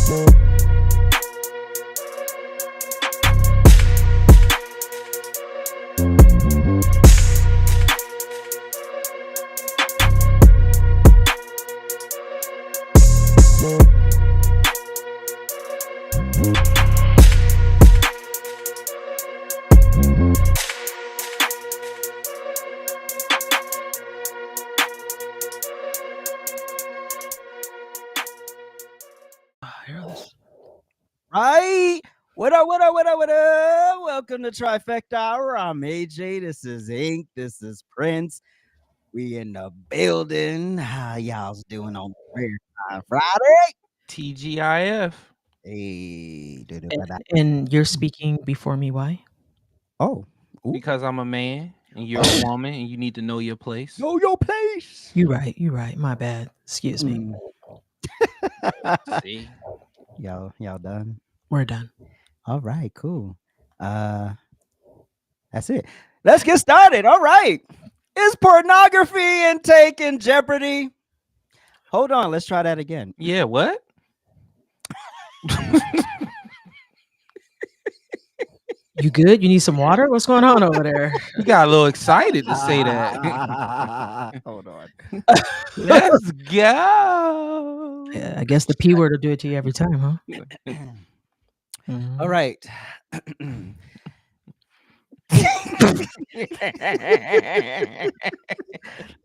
Right? What up, what up, what up, what up? Welcome to Trifecta Hour. I'm AJ. This is Ink. This is Prince. We in the building. How y'all's doing on Friday? TGIF. Hey. And you're speaking before me. Why? Oh. Ooh. Because I'm a man and you're a woman and you need to know your place. Know your place. You're right. My bad. Excuse me. See? Y'all done? We're done. All right, cool. That's it. Let's get started. All right. Is pornography intake in jeopardy? Hold on. Let's try that again. Yeah, what? You good? You need some water? What's going on over there? You got a little excited to say that. Hold on. Let's go. Yeah, I guess the P word will do it to you every time, huh? All right. And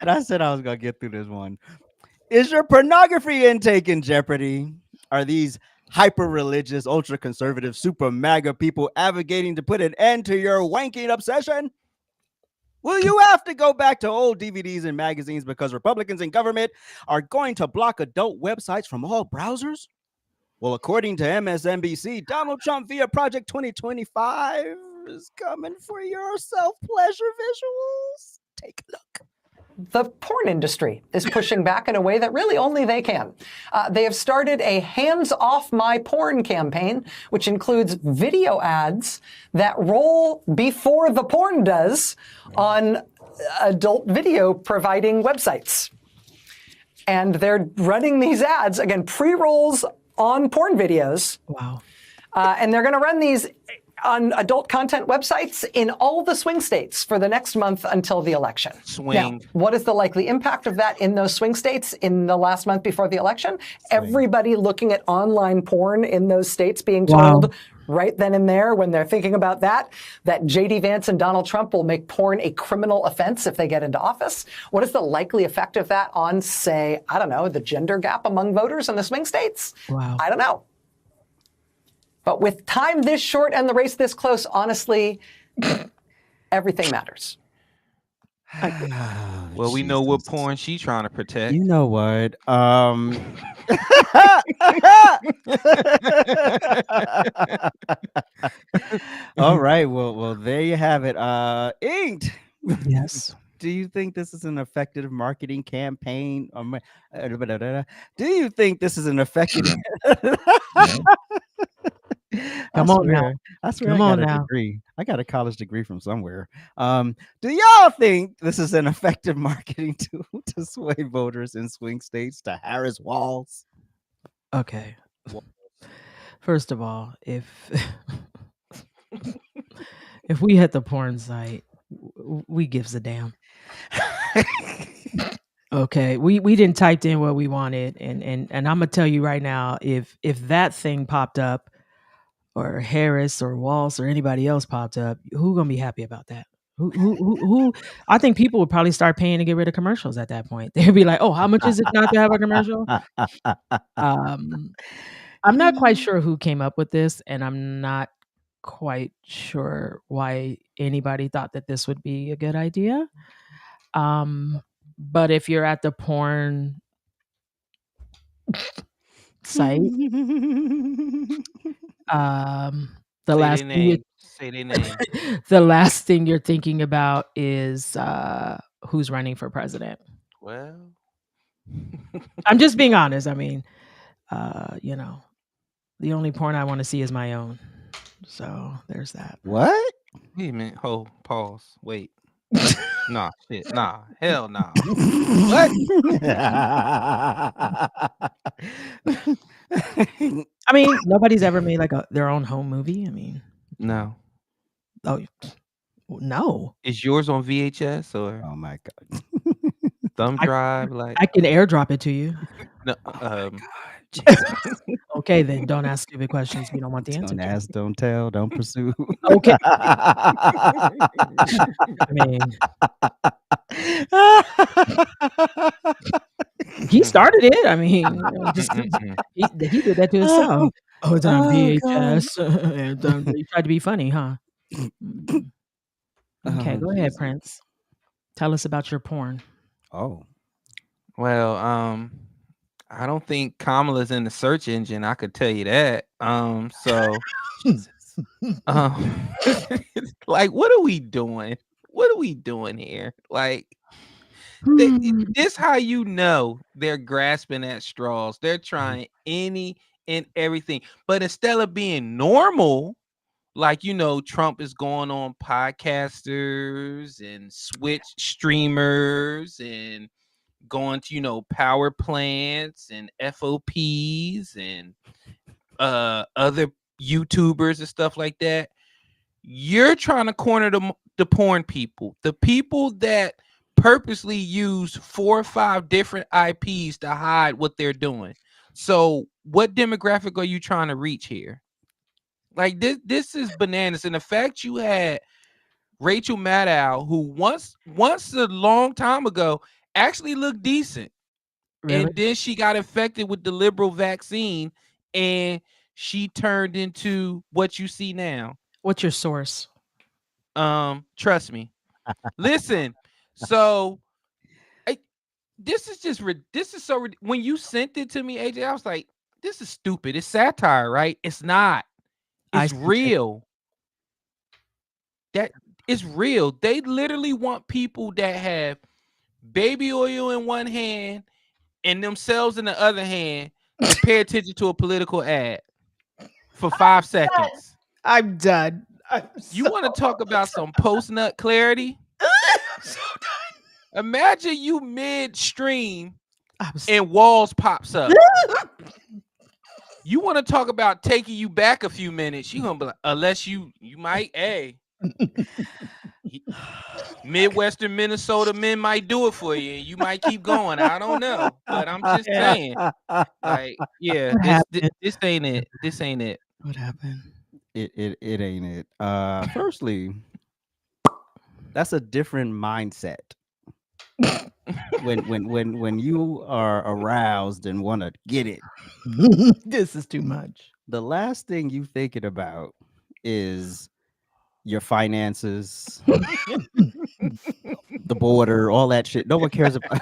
I said I was going to get through this one. Is your pornography intake in jeopardy? Are these hyper-religious, ultra-conservative, super MAGA people advocating to put an end to your wanking obsession? Will you have to go back to old DVDs and magazines because Republicans in government are going to block adult websites from all browsers? Well, according to MSNBC, Donald Trump via Project 2025 is coming for your self-pleasure visuals. Take a look. The porn industry is pushing back in a way that really only they can. They have started a Hands Off My Porn campaign, which includes video ads that roll before the porn does on adult video providing websites. And they're running these ads, again, pre-rolls on porn videos. Wow. And they're going to run these on adult content websites in all the swing states for the next month until the election. Swing. Now, what is the likely impact of that in those swing states in the last month before the election? Everybody looking at online porn in those states being told right then and there when they're thinking about that J.D. Vance and Donald Trump will make porn a criminal offense if they get into office. What is the likely effect of that on, say, I don't know, the gender gap among voters in the swing states? Wow. I don't know. But with time this short and the race this close, honestly, everything matters. Well, we know what porn she's trying to protect. You know what? All right. Well, there you have it. Inked. Yes. Do you think this is an effective marketing campaign? Do you think this is an effective? Come on now. I swear Come I on got a now. degree. I got a college degree from somewhere. Do y'all think this is an effective marketing tool to sway voters in swing states to Harris Walls? Okay. First of all, if we hit the porn site, we gives a damn. Okay, we didn't type in what we wanted, and I'm gonna tell you right now, if that thing popped up, or Harris or Walls or anybody else popped up, who gonna be happy about that? Who? I think people would probably start paying to get rid of commercials at that point. They'd be like, "Oh, how much is it not to have a commercial?" I'm not quite sure who came up with this, and I'm not quite sure why anybody thought that this would be a good idea. But if you're at the porn site, the last thing you're thinking about is who's running for president. Well, I'm just being honest. I mean, the only porn I want to see is my own. So there's that. What? Wait a minute. Hold. Pause. Wait. Nah. Shit. Nah. Hell nah. What? I mean, nobody's ever made like their own home movie. I mean, No. oh no, Is yours on VHS or Oh my god. thumb I drive? Like I can airdrop it to you. no, Jesus. Okay, then don't ask stupid questions we don't want the answer Don't to. ask, don't tell, don't pursue. Okay, I mean, he started it. I mean, just he did that to himself. Oh, it's on Oh, God. VHS. And he tried to be funny, huh? Mm. Okay, Oh, go ahead, Jesus. Prince. Tell us about your porn. Oh. well, I don't think Kamala's in the search engine. I could tell you that. So Jesus. like, what are we doing? What are we doing here? Like, Hmm. this how you know they're grasping at straws. They're trying any and everything, but instead of being normal, like Trump is going on podcasters and Switch streamers and going to power plants and FOPs and other YouTubers and stuff like that. You're trying to corner the porn people, the people that purposely use 4 or 5 different IPs to hide what they're doing. So what demographic are you trying to reach here? Like this is bananas. And the fact you had Rachel Maddow, who once a long time ago actually looked decent, Really? and then she got infected with the liberal vaccine, and she turned into what you see now. What's your source? Trust me. Listen, so this is just this is so when you sent it to me, AJ, I was like, this is stupid. It's satire, right? It's not. It's real. That is real. They literally want people that have baby oil in one hand and themselves in the other hand to pay attention to a political ad for 5 seconds. I'm done. You want to talk about some post-nut clarity? So Imagine you midstream done. and Walls pops up. You want to talk about taking you back a few minutes? You gonna be like, unless you might, Midwestern Minnesota men might do it for you. You might keep going. I don't know, but I'm just saying. Like, yeah, this ain't it. This ain't it. What happened? It ain't it. Firstly, that's a different mindset. when you are aroused and want to get it, This is too much. the last thing you thinking about is your finances, the border, all that shit. No one cares about.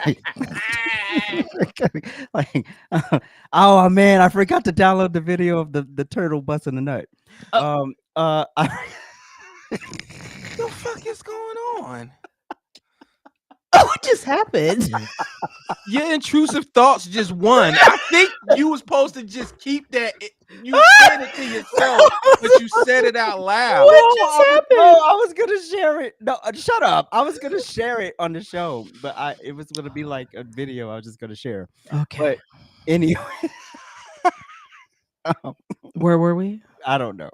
Like, oh man, I forgot to download the video of the turtle busting the nut. The fuck is going on? What just happened? Your intrusive thoughts just won. I think you was supposed to just keep that. You said it to yourself, but you said it out loud. What just happened? I was gonna share it. No, shut up. I was gonna share it on the show, but it was gonna be like a video I was just gonna share. Okay. But anyway, Where were we? I don't know.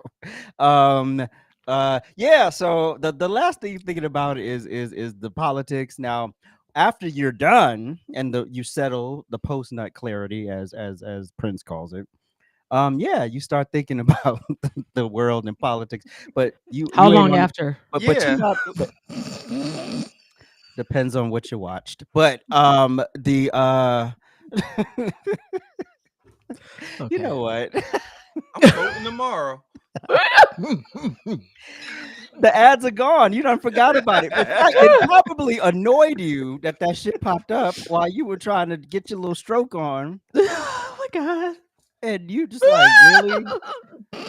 Yeah, so the last thing you're thinking about is the politics. Now, after you're done and you settle the post nut clarity, as Prince calls it, yeah, you start thinking about the world and politics. But How you ain't long on- after? But Yeah. you not, depends on what you watched. But the you know what? I'm voting tomorrow. The ads are gone. You done forgot about it. In fact, it probably annoyed you that shit popped up while you were trying to get your little stroke on, Oh my god. and you just like, really,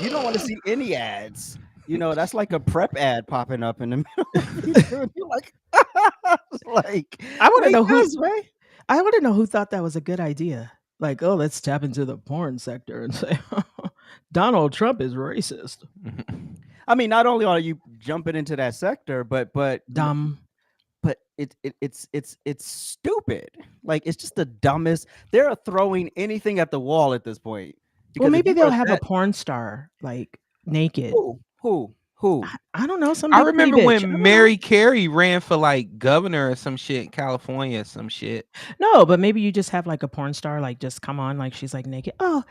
you don't want to see any ads. You know, that's like a prep ad popping up in the middle of the video, and you're like, I want to know who. right? I want to know who thought that was a good idea. Like, oh, let's tap into the porn sector and say Donald Trump is racist. I mean, not only are you jumping into that sector, but Dumb. but it's stupid. Like, it's just the dumbest. They're throwing anything at the wall at this point. Well, if maybe you they'll were have a that, porn star like naked. who? I don't know, some I big pretty remember bitch. I when don't know. Mary Carey ran for like governor or some shit in California or some shit. No, but maybe you just have like a porn star like just come on like she's like naked. Oh,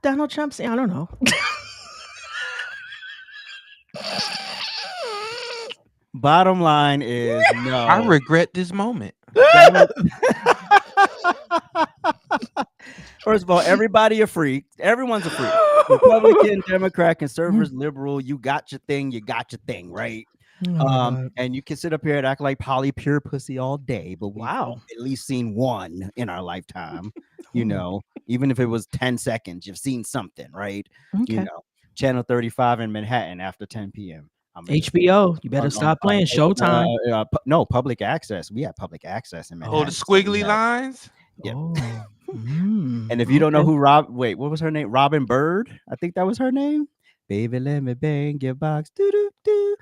Donald Trump's. I don't know. Bottom line is no. I regret this moment. Donald- First of all, everybody a freak. Everyone's a freak. Republican, Democrat, conservatives, liberal. You got your thing. You got your thing, right? Oh my God. And you can sit up here and act like Polly pure pussy all day, but we've Wow. at least seen one in our lifetime. You Oh. know, even if it was 10 seconds, you've seen something, right? You Okay. know, Channel 35 in Manhattan after 10 p.m. I mean, HBO, you better stop playing Showtime. no, public access. We have public access in Manhattan. Oh, the so we squiggly have- lines. yeah. Oh. And if you don't know okay. who what was her name? Robin Bird. I think that was her name. Baby, let me bang your box. Doo, doo, doo.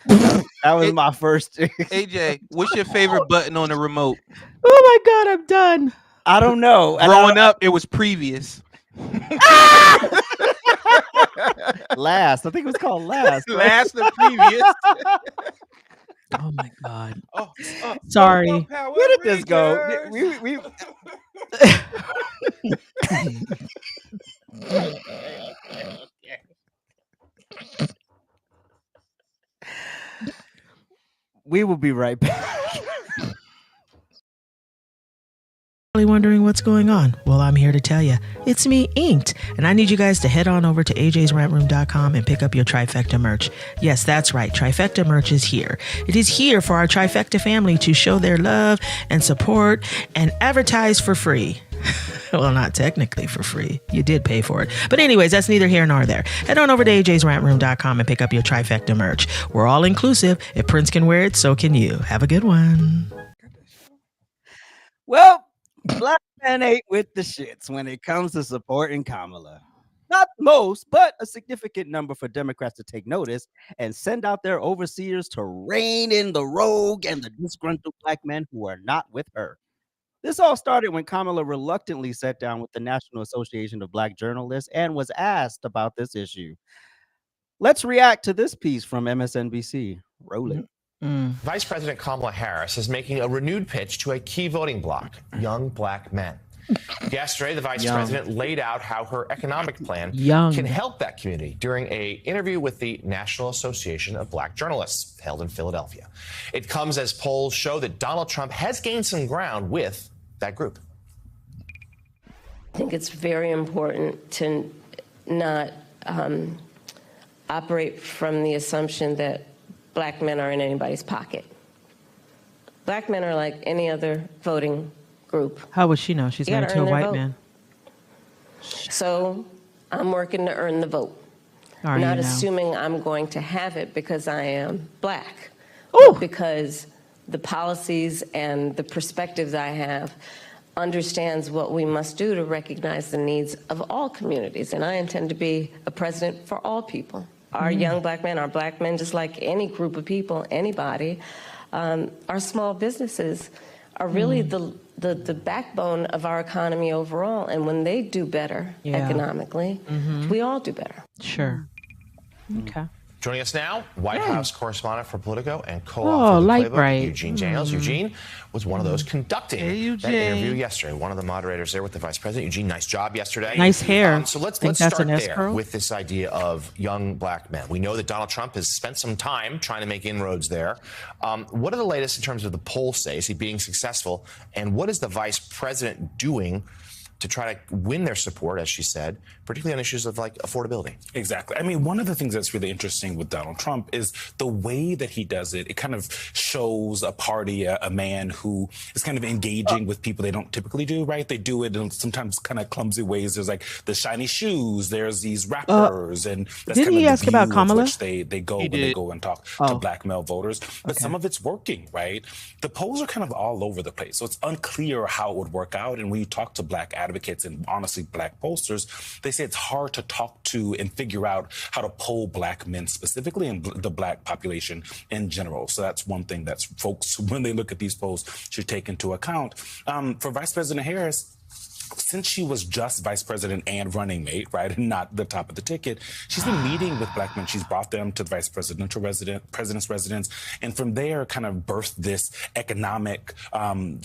That was my first. AJ, what's your favorite button on the remote? Oh my God, I'm done. I don't know. And Growing up, it was previous. Last. I think it was called Last. right? Last and previous. Oh my God. Oh, Sorry. Power Where did this go? Rangers. We we will be right back. Wondering what's going on? Well, I'm here to tell you. It's me, Inked, and I need you guys to head on over to ajsrantroom.com and pick up your Trifecta merch. Yes, that's right. Trifecta merch is here. It is here for our Trifecta family to show their love and support and advertise for free. Well, not technically for free. You did pay for it. But anyways, that's neither here nor there. Head on over to ajsrantroom.com and pick up your Trifecta merch. We're all inclusive. If Prince can wear it, so can you. Have a good one. Well, black men ain't with the shits when it comes to supporting Kamala. Not most, but a significant number for Democrats to take notice and send out their overseers to rein in the rogue and the disgruntled black men who are not with her. This all started when Kamala reluctantly sat down with the National Association of Black Journalists and was asked about this issue. Let's react to this piece from MSNBC. Roll it. Vice President Kamala Harris is making a renewed pitch to a key voting bloc, young black men. Yesterday, the vice president laid out how her economic plan can help that community during an interview with the National Association of Black Journalists held in Philadelphia. It comes as polls show that Donald Trump has gained some ground with that group. I think it's very important to not operate from the assumption that black men are in anybody's pocket. Black men are like any other voting group. How would she know? She's married to a white man. So I'm working to earn the vote. Are Not you now? assuming I'm going to have it because I am black. Ooh. But because the policies and the perspectives I have understands what we must do to recognize the needs of all communities. And I intend to be a president for all people. Our young black men, our black men, just like any group of people, anybody, our small businesses are really the backbone of our economy overall. And when they do better economically, we all do better. Sure. Okay. Joining us now, White House correspondent for Politico and co-author of the Light Playbook, Bright. Eugene Jails. Eugene was one of those conducting that interview yesterday, one of the moderators there with the vice president. Eugene, nice job yesterday. Nice hair. So let's Think that's start an there S-curl? with this idea of young black men. We know that Donald Trump has spent some time trying to make inroads there. What are the latest in terms of the polls say? Is he being successful? And what is the vice president doing to try to win their support, as she said, particularly on issues of like affordability? Exactly. I mean, one of the things that's really interesting with Donald Trump is the way that he does it. It kind of shows a party, a man who is kind of engaging with people they don't typically do, right? They do it in sometimes kind of clumsy ways. There's like the shiny shoes, there's these rappers, and that's didn't kind of he the ask view about of Kamala? which they go when they go and talk to black male voters. But some of it's working, right? The polls are kind of all over the place. So it's unclear how it would work out. And when you talk to black advocates and honestly black pollsters, they say it's hard to talk to and figure out how to poll black men specifically and the black population in general. So that's one thing that folks, when they look at these polls, should take into account. For Vice President Harris, since she was just vice president and running mate, right, and not the top of the ticket, she's been meeting with black men. She's brought them to the president's residence, and from there, kind of birthed this economic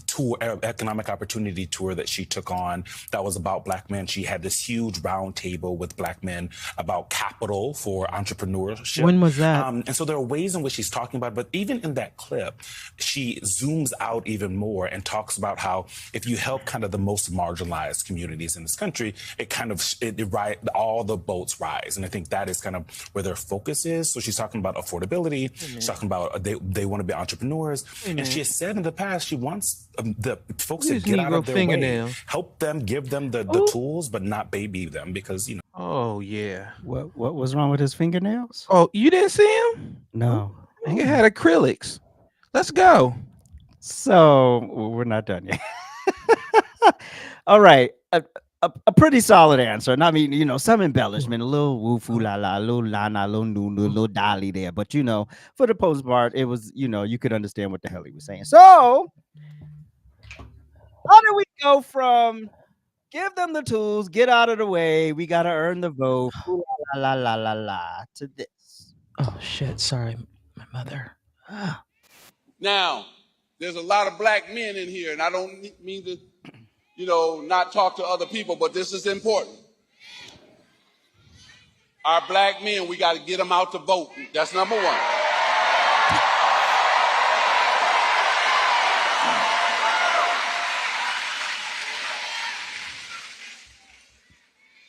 tour, economic opportunity tour that she took on. That was about black men. She had this huge round table with black men about capital for entrepreneurship. When was that? And so there are ways in which she's talking about it, but even in that clip, she zooms out even more and talks about how if you help kind of the most marginalized communities in this country, all the boats rise. And I think that is kind of where their focus is. So she's talking about affordability. She's talking about they want to be entrepreneurs. And she has said in the past she wants the folks to get out of their way, help them, give them the tools, but not baby them because, you know. Oh, yeah. What was wrong with his fingernails? Oh, you didn't see him? No. He had acrylics. Let's go. So we're not done yet. All right. A pretty solid answer. And I mean, you know, some embellishment, a little woo foo la la, a little la na, a little noo noo, a little dolly there. But, you know, for the most part, it was, you know, you could understand what the hell he was saying. So how do we go from give them the tools, get out of the way, we got to earn the vote, la la la la la, to this? Oh, shit. Sorry, my mother. Now, there's a lot of black men in here, and I don't mean to, you know, not talk to other people, but this is important. Our black men, we got to get them out to vote. That's number one.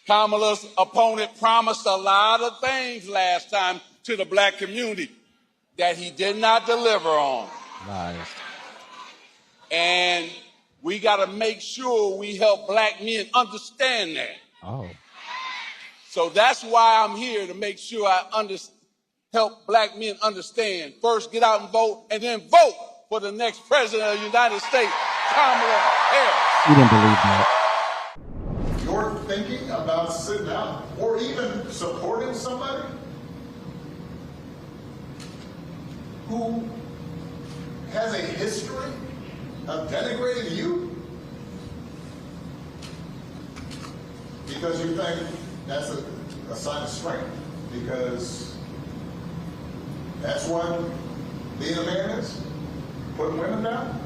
Kamala's opponent promised a lot of things last time to the black community that he did not deliver on. Lies. And we got to make sure we help black men understand that. Oh. So that's why I'm here, to make sure I help black men understand. First, get out and vote, and then vote for the next president of the United States, Kamala Harris. You didn't believe that. You're thinking about sitting out or even supporting somebody who has a history of denigrating you because you think that's a sign of strength, because that's what being a man is, putting women down.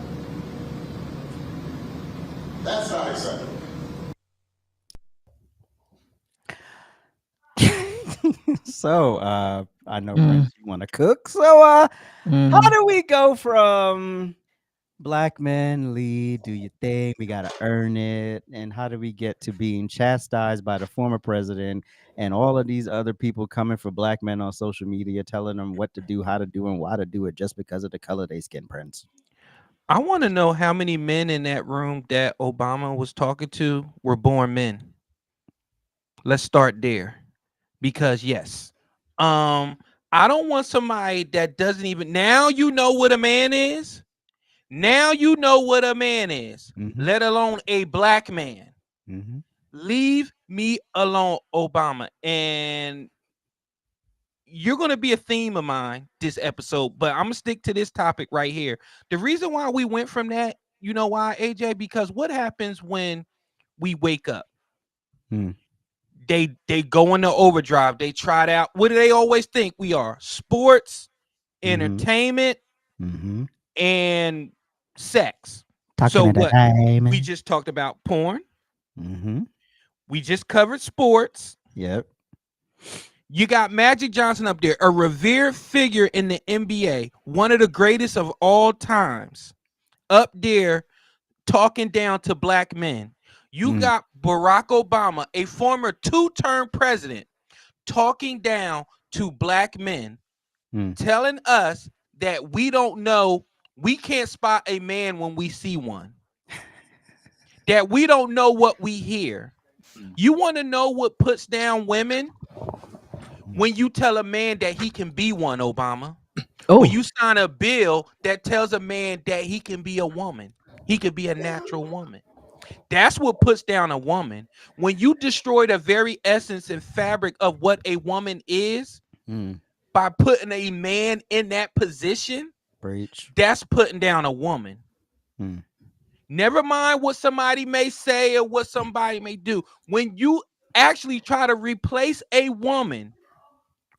That's not acceptable. So I know Prince, you want to cook. So how do we go from black men lead, do your thing, we gotta earn it, and how do we get to being chastised by the former president and all of these other people coming for black men on social media, telling them what to do, how to do, and why to do it just because of the color of their skin, Prince? I want to know how many men in that room that Obama was talking to were born men. Let's start there. Because yes, I don't want somebody that doesn't even, now you know what a man is. Now you know what a man is, let alone a black man. Leave me alone, Obama. And you're going to be a theme of mine this episode, but I'm going to stick to this topic right here. The reason why we went from that, you know why, AJ? Because what happens when we wake up? They go into overdrive. They try it out. What do they always think we are? Sports, entertainment, and sex. So what? We just talked about porn. We just covered sports. Yep. You got Magic Johnson up there, a revered figure in the NBA, one of the greatest of all times, up there talking down to black men. You got Barack Obama, a former two-term president, talking down to black men, telling us that we don't know, we can't spot a man when we see one, that we don't know what we hear. You want to know what puts down women? When you tell a man that he can be one, Obama. When you sign a bill that tells a man that he can be a woman, he could be a natural woman. That's what puts down a woman. When you destroy the very essence and fabric of what a woman is by putting a man in that position, Preach. that's putting down a woman. Never mind what somebody may say or what somebody may do. When you actually try to replace a woman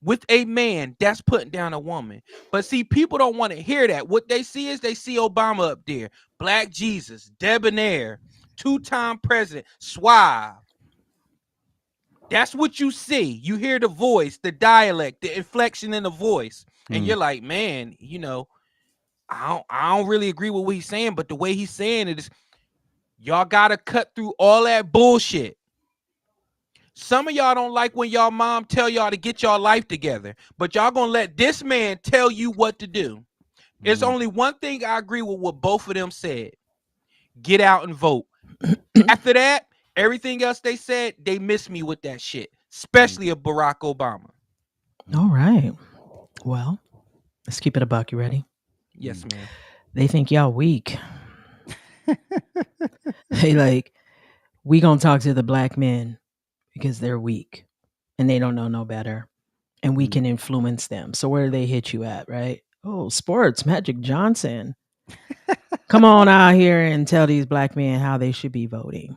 with a man, that's putting down a woman. But see, people don't want to hear that. What they see is they see Obama up there, Black Jesus, debonair, 2-time president, suave. That's what you see. You hear the voice, the dialect, the inflection in the voice, and you're like, man, I don't really agree with what he's saying, but the way he's saying it is, y'all gotta cut through all that bullshit. Some of y'all don't like when y'all mom tell y'all to get y'all life together, but y'all gonna let this man tell you what to do. It's only one thing I agree with what both of them said. Get out and vote. After that, everything else they said, they miss me with that shit, especially of Barack Obama. All right. Well, let's keep it a buck. You ready? Yes, ma'am. They think y'all weak. They like, we gonna talk to the black men because they're weak and they don't know no better, and we can influence them. So where do they hit you at, right? Oh, sports, Magic Johnson. Come on out here and tell these black men how they should be voting.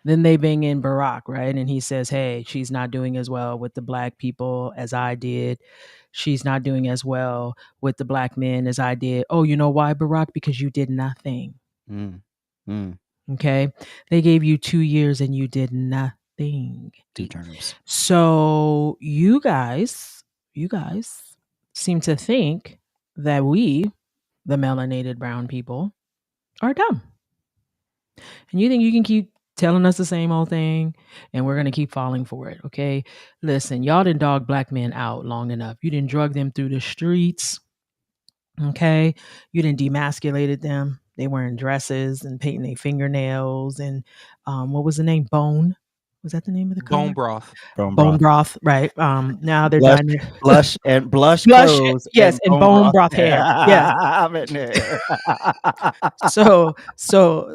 Then they bring in Barack, right? And he says, hey, she's not doing as well with the black people as I did. She's not doing as well with the black men as I did. Oh, you know why, Barack? Because you did nothing. Okay. They gave you 2 years and you did nothing. 2 terms. So you guys seem to think that we, the melanated brown people, are dumb. And you think you can keep telling us the same old thing and we're going to keep falling for it. Okay. Listen, y'all didn't dog black men out long enough. You didn't drug them through the streets. Okay. You didn't demasculated them. They wearing dresses and painting their fingernails and what was the name? Bone. Was that the name of the color? Bone broth. Bone broth, right. Now they're blush, done. blush clothes. Yes, and bone broth hair. Yes. I'm in there. So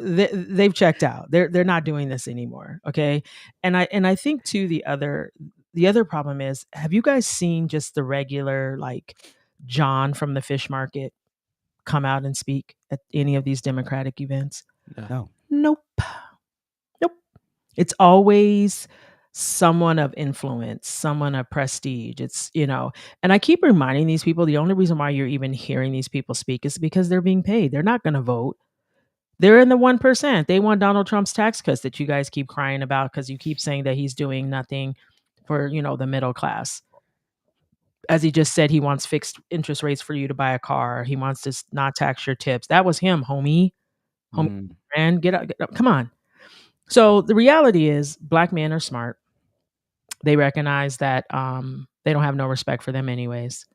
they've checked out. They're not doing this anymore. Okay. And I think too, the other problem is, have you guys seen just the regular, like, John from the fish market come out and speak at any of these Democratic events? No. Nope. It's always someone of influence, someone of prestige. It's, and I keep reminding these people, the only reason why you're even hearing these people speak is because they're being paid. They're not going to vote. They're in the 1%. They want Donald Trump's tax cuts that you guys keep crying about because you keep saying that he's doing nothing for, the middle class. As he just said, he wants fixed interest rates for you to buy a car. He wants to not tax your tips. That was him, homie. And get up, come on. So the reality is, black men are smart. They recognize that they don't have no respect for them anyways.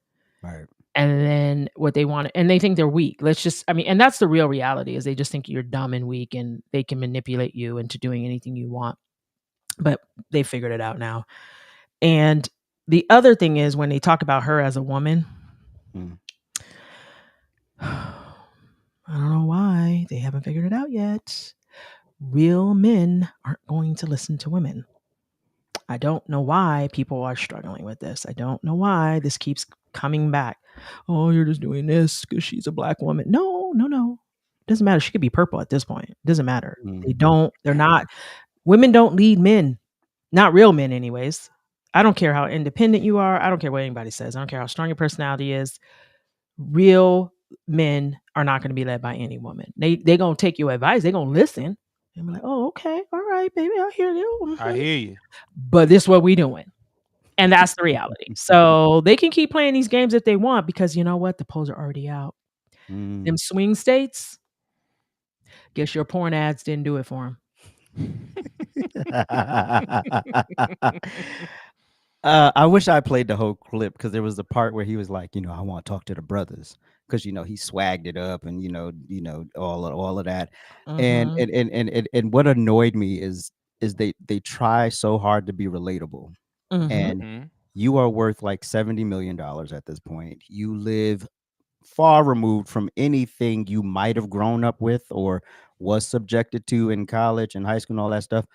Right. And then what they want, and they think they're weak. And that's the real reality, is they just think you're dumb and weak and they can manipulate you into doing anything you want. But they figured it out now. And the other thing is, when they talk about her as a woman, I don't know why they haven't figured it out yet. Real men aren't going to listen to women. I don't know why people are struggling with this. I don't know why this keeps coming back. Oh, you're just doing this because she's a black woman. No. Doesn't matter. She could be purple at this point. Doesn't matter. They're not. Women don't lead men. Not real men anyways. I don't care how independent you are. I don't care what anybody says. I don't care how strong your personality is. Real men are not going to be led by any woman. They going to take your advice. They going to listen. And be like, oh, okay. All right, baby. I hear you. I hear you. But this is what we doing. And that's the reality. So they can keep playing these games if they want, because you know what? The polls are already out. Them swing states, guess your porn ads didn't do it for them. I wish I played the whole clip, because there was the part where he was like, I want to talk to the brothers, because he swagged it up and all of that. And what annoyed me is they try so hard to be relatable. And you are worth like $70 million at this point. You live far removed from anything you might have grown up with or was subjected to in college and high school and all that stuff.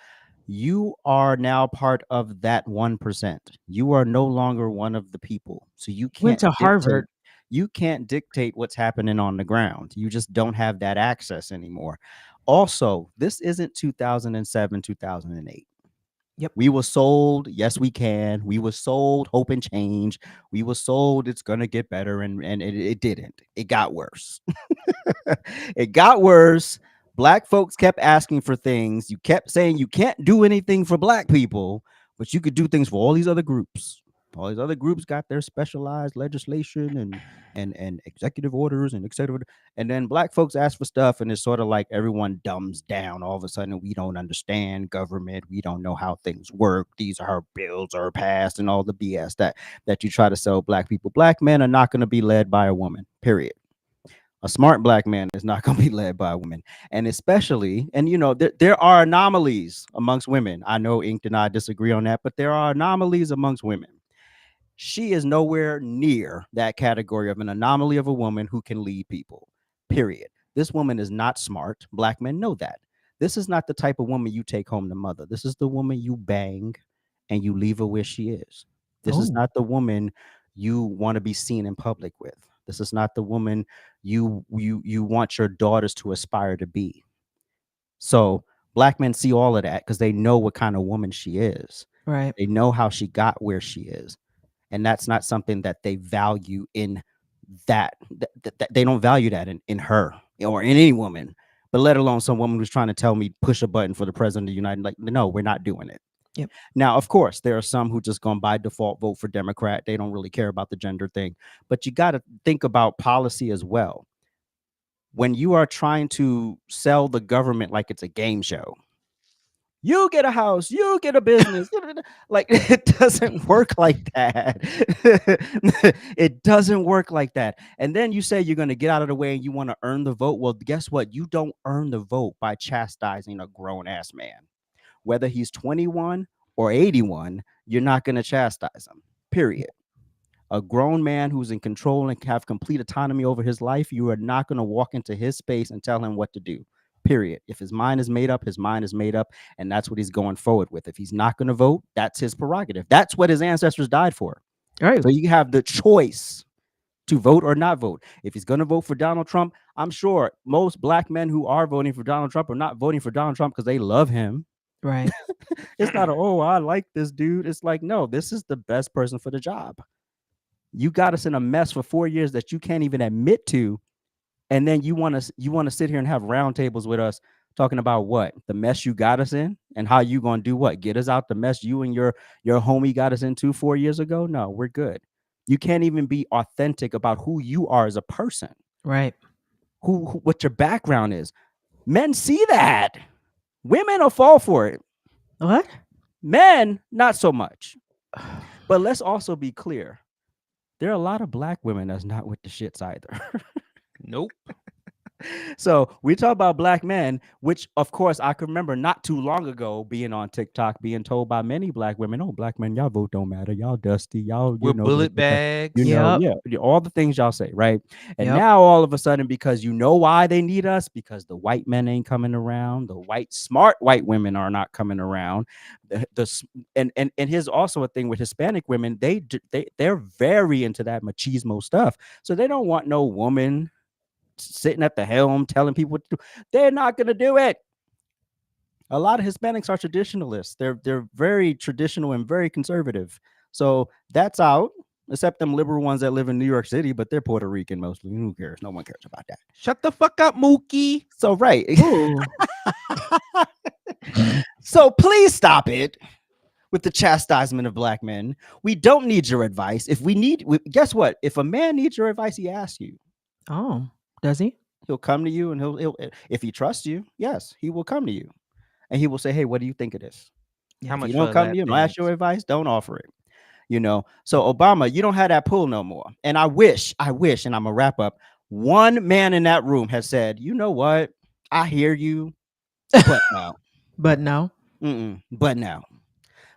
You are now part of that 1%. You are no longer one of the people. So you can't went to Harvard. You can't dictate what's happening on the ground. You just don't have that access anymore. Also, this isn't 2007, 2008. Yep. We were sold, yes, we can. We were sold hope and change. We were sold it's gonna get better, and it didn't. It got worse. It got worse. Black folks kept asking for things. You kept saying you can't do anything for black people, but you could do things for all these other groups. All these other groups got their specialized legislation and executive orders and et cetera. And then black folks ask for stuff, and it's sort of like everyone dumbs down. All of a sudden, we don't understand government. We don't know how things work. These are how bills are passed, and all the BS that you try to sell black people. Black men are not going to be led by a woman. Period. A smart black man is not going to be led by a woman. And especially, and there are anomalies amongst women. I know Ink and I disagree on that, but there are anomalies amongst women. She is nowhere near that category of an anomaly of a woman who can lead people. Period. This woman is not smart. Black men know that. This is not the type of woman you take home to mother. This is the woman you bang and you leave her where she is. This is not the woman you want to be seen in public with. This is not the woman you want your daughters to aspire to be. So black men see all of that because they know what kind of woman she is. Right. They know how she got where she is. And that's not something that they value in that they don't value that in her or in any woman, but let alone some woman who's trying to tell me push a button for the president of the United. Like, no, we're not doing it. Yep. Now, of course, there are some who just gonna by default vote for Democrat. They don't really care about the gender thing, but you got to think about policy as well. When you are trying to sell the government like it's a game show, you get a house, you get a business. Like, it doesn't work like that. It doesn't work like that. And then you say you're going to get out of the way and you want to earn the vote. Well, guess what? You don't earn the vote by chastising a grown ass man. Whether he's 21 or 81, you're not going to chastise him. Period. A grown man who's in control and have complete autonomy over his life, you are not going to walk into his space and tell him what to do. Period. If his mind is made up, his mind is made up, and that's what he's going forward with. If he's not going to vote, that's his prerogative. That's what his ancestors died for. All right. So you have the choice to vote or not vote. If he's going to vote for Donald Trump, I'm sure most black men who are voting for Donald Trump are not voting for Donald Trump because they love him. Right. It's not I like this dude. It's like, no, this is the best person for the job. You got us in a mess for 4 years that you can't even admit to. And then you want to sit here and have roundtables with us talking about what? The mess you got us in and how you going to do what? Get us out the mess you and your homie got us into 4 years ago? No, we're good. You can't even be authentic about who you are as a person. Right. Who what your background is. Men see that. Women will fall for it. What? Men, not so much. But let's also be clear. There are a lot of black women that's not with the shits either. Nope. So we talk about black men, which of course I can remember not too long ago being on TikTok, being told by many black women, "Oh, black men, y'all vote don't matter. Y'all dusty. Y'all, We're bullet bags. Yeah, all the things y'all say, right?" And now all of a sudden, because you know why they need us, because the white men ain't coming around, the smart white women are not coming around. And here's also a thing with Hispanic women, they're very into that machismo stuff, so they don't want no woman sitting at the helm telling people what to do. They're not going to do it. A lot of Hispanics are traditionalists. They're very traditional and very conservative. So that's out, except them liberal ones that live in New York City, but they're Puerto Rican mostly. Who cares? No one cares about that. Shut the fuck up, Mookie. So right. So please stop it with the chastisement of black men. We don't need your advice. Guess what? If a man needs your advice, he asks you. Oh. Does he? He'll come to you and he'll if he trusts you, yes, he will come to you. And he will say, "Hey, what do you think of this?" How much you don't come to you and ask your advice, don't offer it. So Obama, you don't have that pull no more. And I wish, and I'm gonna wrap up. One man in that room has said, "You know what? I hear you, but no." But no. But no.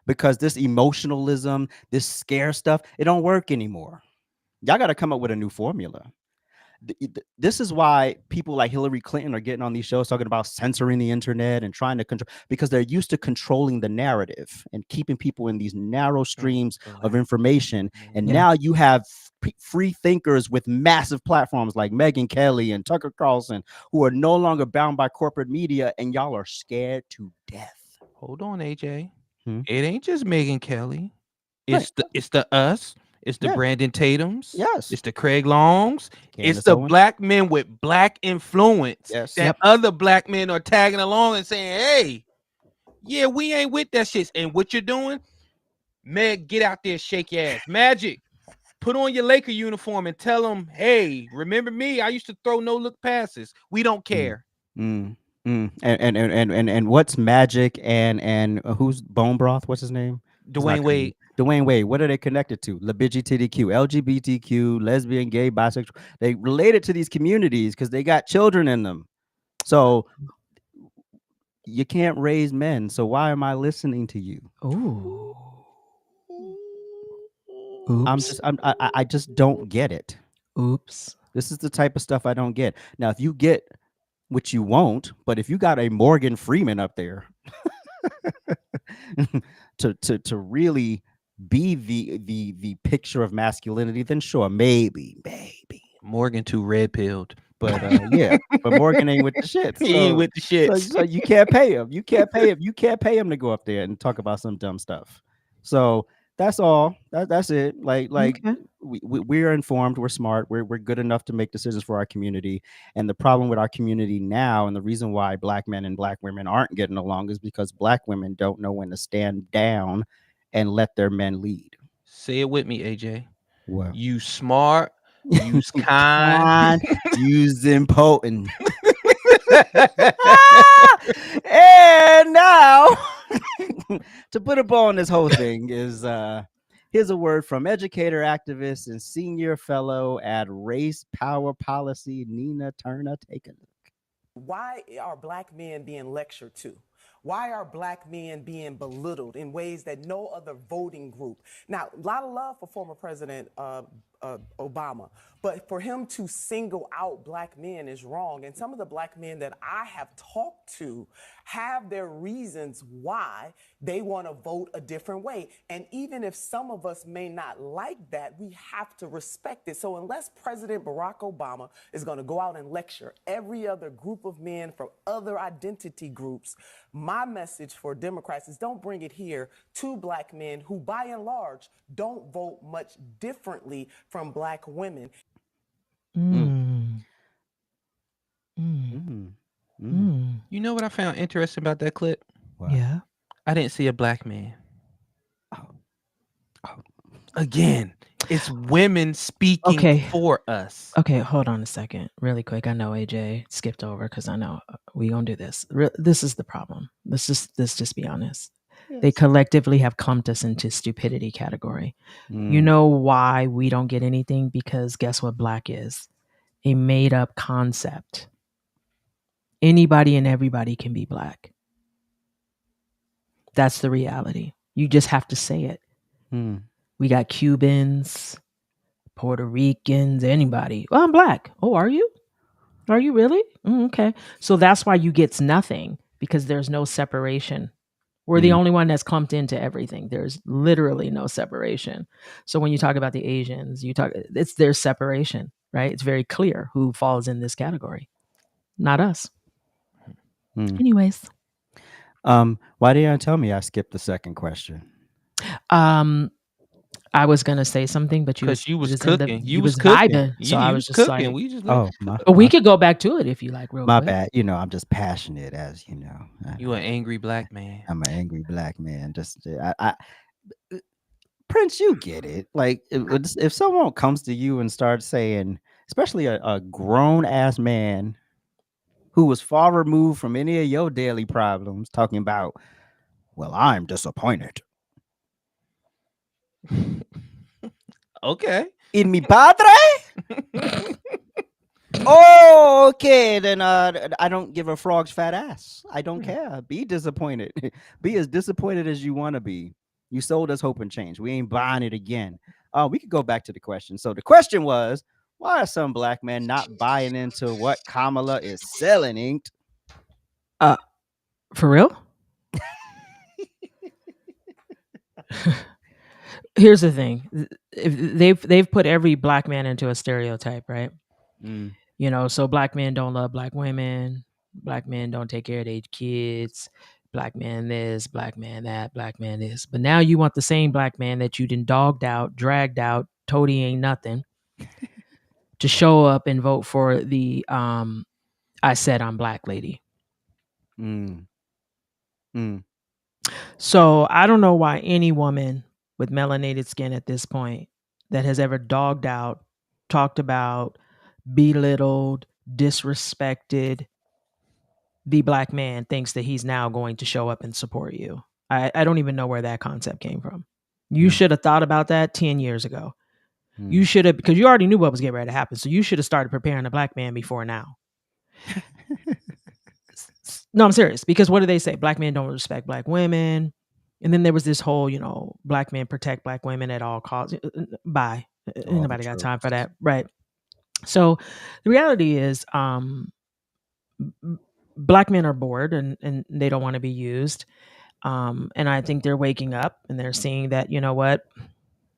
Because this emotionalism, this scare stuff, it don't work anymore. Y'all got to come up with a new formula. this is why people like Hillary Clinton are getting on these shows talking about censoring the internet and trying to control, because they're used to controlling the narrative and keeping people in these narrow streams of information. And now you have free thinkers with massive platforms like Megyn Kelly and Tucker Carlson who are no longer bound by corporate media, and y'all are scared to death. Hold on, AJ. It ain't just Megyn Kelly. It's Right. it's the us. It's the Brandon Tatums. Yes. It's the Craig Longs. Candace It's the Owens. black men with black influence. Yes. That other black men are tagging along and saying, hey, yeah, we ain't with that shit. And what you're doing, Meg, get out there, shake your ass. Magic, put on your Laker uniform and tell them, hey, remember me? I used to throw no-look passes. We don't care. And what's Magic and who's Bone Broth? What's his name? Dwayne Wade. Dwayne Wade. What are they connected to? LGBTQ, lesbian, gay, bisexual. They related to these communities because they got children in them. So you can't raise men. So why am I listening to you? Ooh. I just don't get it. Oops. This is the type of stuff I don't get. Now, if you get, which you won't, but if you got a Morgan Freeman up there to really be the picture of masculinity, then sure, maybe Morgan too red pilled. But but Morgan ain't with the shit. He ain't with the shit. So you can't pay him. You can't pay him to go up there and talk about some dumb stuff. So that's all. That's it. Like Okay. we're informed, we're smart, we're good enough to make decisions for our community. And the problem with our community now, and the reason why black men and black women aren't getting along, is because black women don't know when to stand down and let their men lead. Say it with me, AJ. What? You smart, use kind, use impotent. And now to put a bow on this whole thing is here's a word from educator, activist, and senior fellow at Race Power Policy, Nina Turner. Take a look. Why are black men being lectured to? Why are black men being belittled in ways that no other voting group? Now, a lot of love for former President Obama, but for him to single out black men is wrong. And some of the black men that I have talked to have their reasons why they want to vote a different way. And even if some of us may not like that, we have to respect it. So unless President Barack Obama is going to go out and lecture every other group of men from other identity groups, my message for Democrats is don't bring it here to black men who, by and large, don't vote much differently from black women. You know what I found interesting about that clip? Wow. Yeah. I didn't see a black man. Again, it's women speaking for us. Okay, hold on a second, really quick. I know AJ skipped over because I know we gonna do this. This is the problem. Let's just be honest. Yes. They collectively have clumped us into stupidity category. You know why we don't get anything? Because guess what black is? A made up concept. Anybody and everybody can be black. That's the reality. You just have to say it. We got Cubans, Puerto Ricans, anybody. Oh, I'm black. Oh, are you? Are you really? Okay. So that's why you get nothing, because there's no separation. We're the only one that's clumped into everything. There's literally no separation. So when you talk about the Asians, there's separation, right? It's very clear who falls in this category. Not us. Anyways. Why didn't you tell me I skipped the second question? I was gonna say something, but you was cooking. You was vibing, so I was just cooking. like, we just we could go back to it if you like. Real my quick. bad. You know, I'm just passionate, as you know. You an angry black man. I'm an angry black man. Just Prince, you get it. Like if someone comes to you and starts saying, especially a grown ass man who was far removed from any of your daily problems, talking about, well, I'm disappointed. Okay. In mi padre? Oh, okay. Then I don't give a frog's fat ass. I don't care. Be disappointed. Be as disappointed as you want to be. You sold us hope and change. We ain't buying it again. We could go back to the question. So the question was, Why are some black men not buying into what Kamala is selling, Inked? For real? Here's the thing. If they've put every black man into a stereotype, right? Mm. You know, so black men don't love black women, black men don't take care of their kids, black man this, black man that, black man this. But now you want the same black man that you done dogged out, dragged out, told he ain't nothing, to show up and vote for the I said I'm black lady. Mm. Mm. So I don't know why any woman with melanated skin at this point that has ever dogged out, talked about, belittled, disrespected the black man thinks that he's now going to show up and support you. I don't even know where that concept came from. You should have thought about that 10 years ago. You should have, because you already knew what was getting ready to happen. So you should have started preparing a black man before now. No, I'm serious. Because what do they say? Black men don't respect black women. And then there was this whole, you know, black men protect black women at all costs. Bye. Nobody got time for that. Right. So the reality is black men are bored and they don't want to be used. And I think they're waking up and they're seeing that, you know what,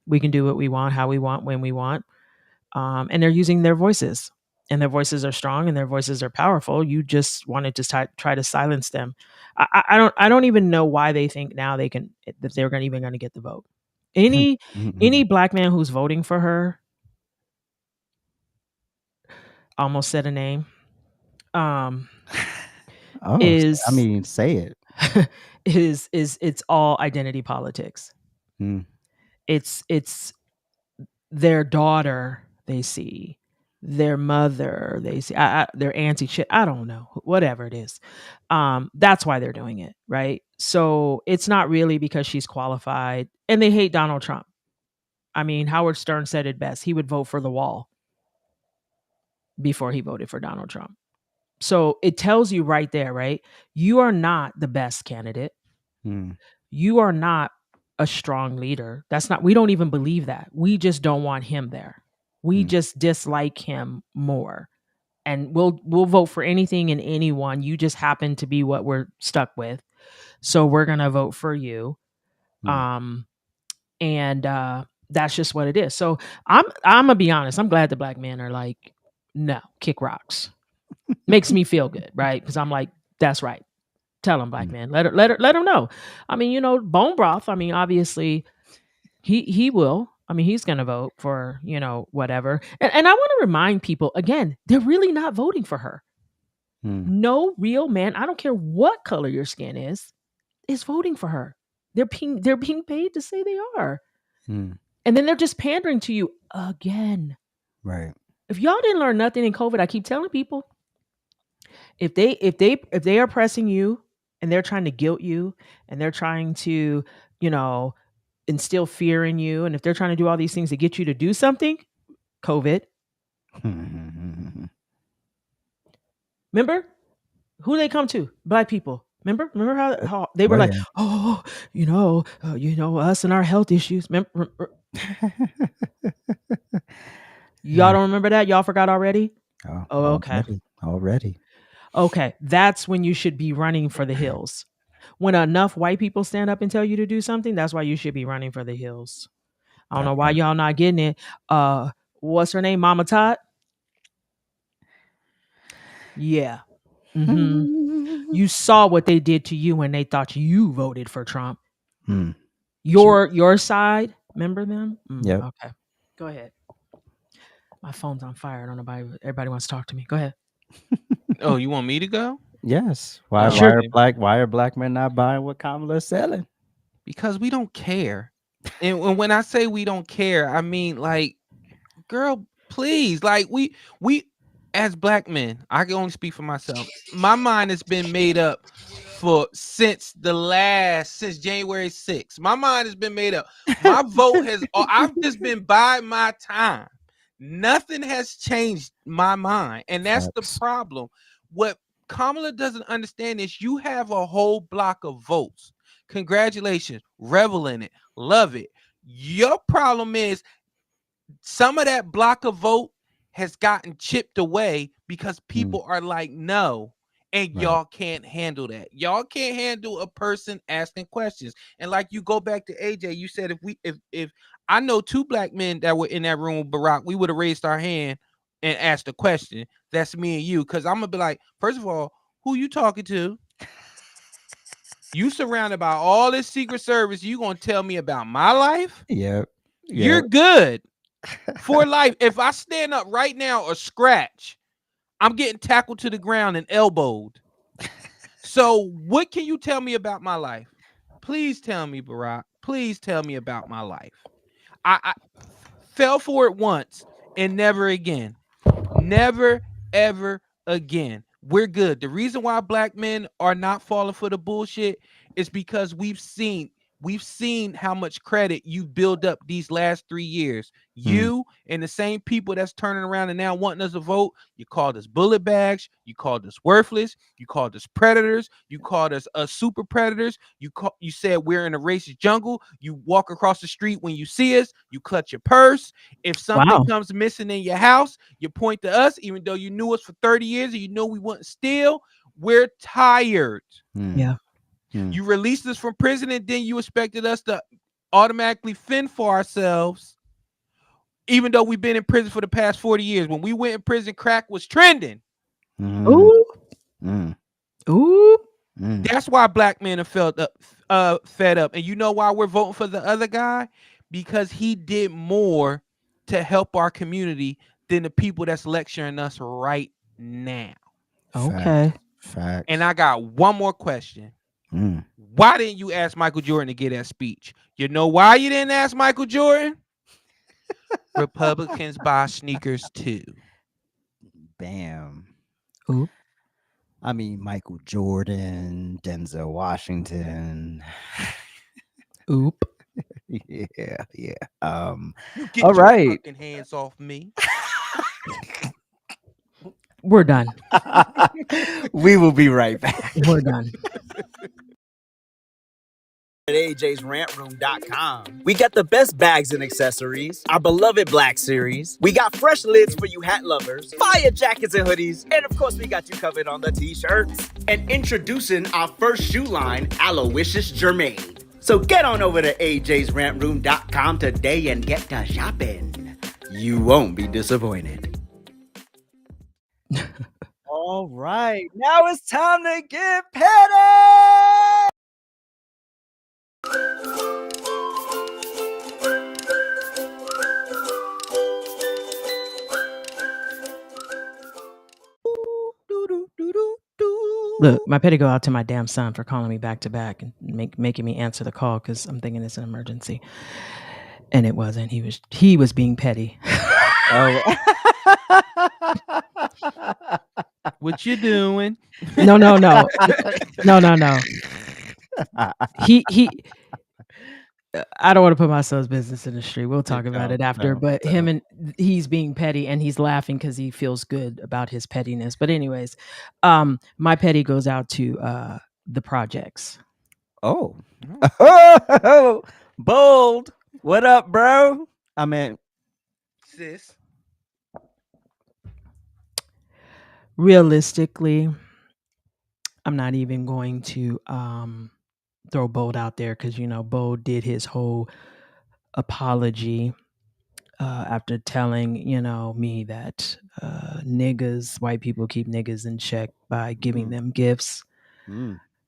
we can do what we want, how we want, when we want. And they're using their voices. And their voices are strong and their voices are powerful. You just wanted to try to silence them. I don't even know why they think now that they're even going to get the vote. Any black man who's voting for her, almost said a name. Say it. is it's all identity politics. It's their daughter they see, their mother they see, their auntie shit. I don't know, whatever it is. That's why they're doing it, right? So it's not really because she's qualified, and they hate Donald Trump. I mean, Howard Stern said it best. He would vote for the wall before he voted for Donald Trump. So it tells you right there, right? You are not the best candidate. You are not a strong leader. We don't even believe that. We just don't want him there. We just dislike him more. And we'll vote for anything and anyone. You just happen to be what we're stuck with. So we're going to vote for you. And that's just what it is. So I'm going to be honest. I'm glad the black men are like, no, kick rocks. Makes me feel good, right? Because I'm like, that's right. Tell him, black man. Let him know. I mean, you know, Bone Broth. I mean, obviously, he will. I mean, he's going to vote for, you know, whatever. And I want to remind people again, they're really not voting for her. No real man, I don't care what color your skin is voting for her. They're being paid to say they are, and then they're just pandering to you again. Right. If y'all didn't learn nothing in COVID, I keep telling people, if they are pressing you and they're trying to guilt you and they're trying to, you know, instill fear in you, and if they're trying to do all these things to get you to do something, COVID. Remember who they come to? Black people. Remember how they were like, oh, you know, us and our health issues. Remember? Y'all don't remember that? Y'all forgot already? Oh, okay. Already. Okay, that's when you should be running for the hills. When enough white people stand up and tell you to do something, that's why you should be running for the hills. I don't know why y'all not getting it. What's her name? Mama Todd? Yeah. You saw what they did to you when they thought you voted for Trump. Your side, remember them? Yep. Okay. Go ahead. My phone's on fire. I don't know. Everybody wants to talk to me. Go ahead. Oh, you want me to go? Yes. Why are black men not buying what Kamala is selling? Because we don't care. And when I say we don't care, I mean, like, girl, please, like, we as black men, I can only speak for myself. My mind has been made up since January 6th. My mind has been made up. My vote I've just been biding my time. Nothing has changed my mind. And that's the problem. What Kamala doesn't understand is you have a whole block of votes. Congratulations. Revel in it. Love it. Your problem is some of that block of vote has gotten chipped away because people are like, no. And y'all can't handle that. Y'all can't handle a person asking questions. And like you go back to AJ, you said if I know 2 black men that were in that room with Barack, we would have raised our hand and asked a question. That's me and you. Because I'm gonna be like, first of all, who you talking to? You surrounded by all this Secret Service. You gonna tell me about my life? Yep. You're good for life. If I stand up right now or scratch, I'm getting tackled to the ground and elbowed. So what can you tell me about my life? Please tell me, Barack. Please tell me about my life. I fell for it once and never again. Never, ever again. We're good. The reason why black men are not falling for the bullshit is because we've seen how much credit you've built up these last 3 years. You and the same people that's turning around and now wanting us to vote, you called us bullet bags, you called us worthless, you called us predators, you called us super predators, you said we're in a racist jungle, you walk across the street when you see us, you clutch your purse. If something comes missing in your house, you point to us, even though you knew us for 30 years and you know we wouldn't steal. We're tired. Yeah. You released us from prison and then you expected us to automatically fend for ourselves, even though we've been in prison for the past 40 years. When we went in prison, crack was trending. Ooh. Ooh. That's why black men have fed up. And you know why we're voting for the other guy? Because he did more to help our community than the people that's lecturing us right now. Okay. Facts. And I got one more question. Why didn't you ask Michael Jordan to get that speech? You know why you didn't ask Michael Jordan? Republicans buy sneakers too. Bam. Oop. I mean, Michael Jordan, Denzel Washington. Oop. Yeah. You get all your right. fucking hands off me. We're done. We will be right back. We're done. At AJ'sRantRoom.com. We got the best bags and accessories, our beloved Black Series. We got fresh lids for you hat lovers, fire jackets and hoodies, and of course we got you covered on the t-shirts. And introducing our first shoe line, Aloysius Germain. So get on over to AJ'sRantRoom.com today and get to shopping. You won't be disappointed. All right, now it's time to get petty! Look, my petty go out to my damn son for calling me back to back and making me answer the call because I'm thinking it's an emergency, and it wasn't. He was being petty. Oh. What you doing? No. He. I don't want to put my son's business in the street. We'll talk about it after. But he's being petty and he's laughing because he feels good about his pettiness. But anyways, my petty goes out to the projects. Oh. Bold. What up, bro? I mean, sis. Realistically, I'm not even going to throw Bold out there because Bold did his whole apology after telling me that niggas, white people keep niggas in check by giving them gifts.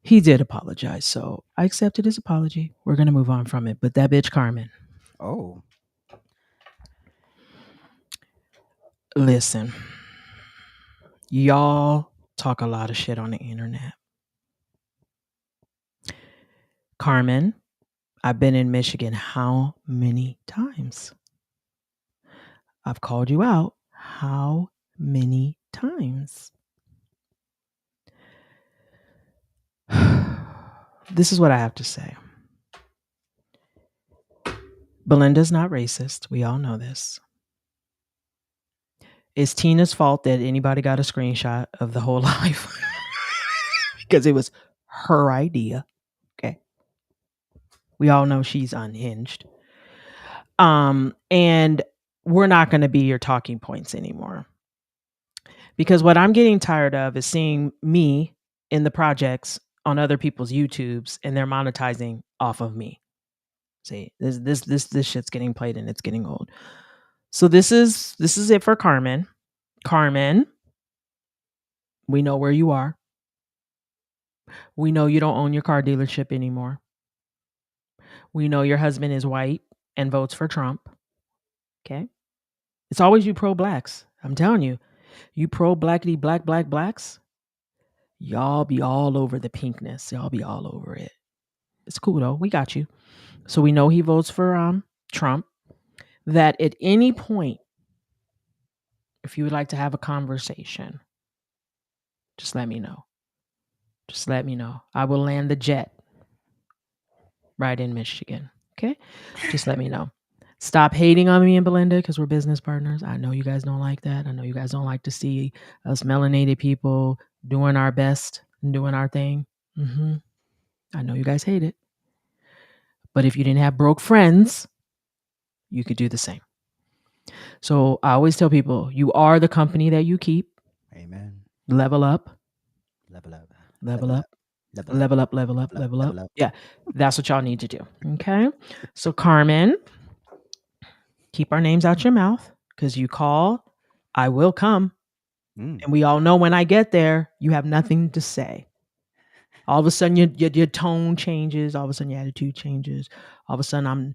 He did apologize, so I accepted his apology. We're gonna move on from it. But that bitch Carmen. Oh. Listen, y'all talk a lot of shit on the internet. Carmen, I've been in Michigan how many times? I've called you out how many times? This is what I have to say. Belinda's not racist. We all know this. It's Tina's fault that anybody got a screenshot of the whole live because it was her idea. Okay. We all know she's unhinged. And we're not going to be your talking points anymore. Because what I'm getting tired of is seeing me in the projects on other people's YouTubes, and they're monetizing off of me. See, this shit's getting played and it's getting old. So this is it for Carmen. Carmen, we know where you are. We know you don't own your car dealership anymore. We know your husband is white and votes for Trump. Okay? It's always you pro-blacks. I'm telling you. You pro-blackity blacks. Y'all be all over the pinkness. Y'all be all over it. It's cool though. We got you. So we know he votes for Trump. That at any point, if you would like to have a conversation, just let me know. Just let me know. I will land the jet right in Michigan. Okay? Just let me know. Stop hating on me and Belinda because we're business partners. I know you guys don't like that. I know you guys don't like to see us melanated people doing our best and doing our thing. I know you guys hate it. But if you didn't have broke friends, you could do the same. So I always tell people, you are the company that you keep. Amen. Level up. Level up. Level up. Level up. Yeah, that's what y'all need to do. Okay? So Carmen, keep our names out your mouth because you call, I will come. And we all know when I get there, you have nothing to say. All of a sudden, your tone changes. All of a sudden, your attitude changes. All of a sudden, I'm,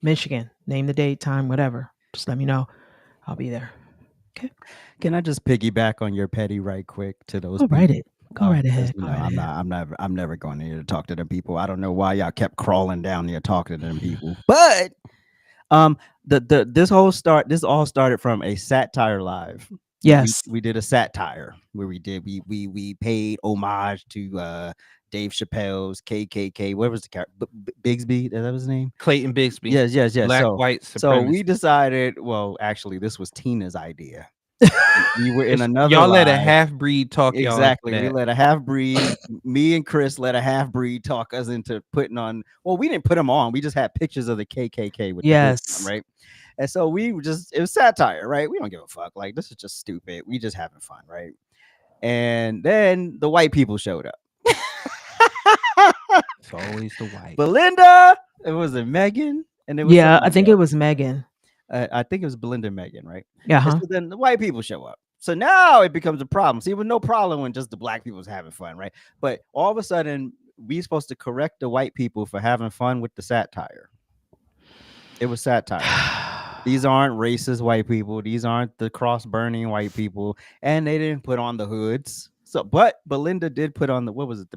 Michigan. Name the date, time, whatever. Just let me know. I'll be there. Okay. Can I just piggyback on your petty right quick to those Go people? right it. Go right ahead. I'm never going in here to talk to them people. I don't know why y'all kept crawling down there talking to them people. But this all started from a satire live. Yes. We did a satire where we paid homage to Dave Chappelle's KKK. What was the character? Bigsby? Is that his name? Clayton Bigsby. Yes. Black, white supremacy. So we decided. Well, actually, this was Tina's idea. We were in another. Y'all live. let a half breed talk. Exactly. Y'all we let a half breed. Me and Chris let a half breed talk us into putting on. Well, we didn't put them on. We just had pictures of the KKK with the hoods on, right? And so it was satire, right? We don't give a fuck. Like, this is just stupid. We just having fun, right? And then the white people showed up. It's always the white. Belinda. It was Megan. And it was I think it was Megan. I think it was Belinda and Megan, right? Yeah. So then the white people show up. So now it becomes a problem. See, it was no problem when just the black people was having fun, right? But all of a sudden, we're supposed to correct the white people for having fun with the satire. It was satire. These aren't racist white people. These aren't the cross-burning white people. And they didn't put on the hoods. So, but Belinda did put on the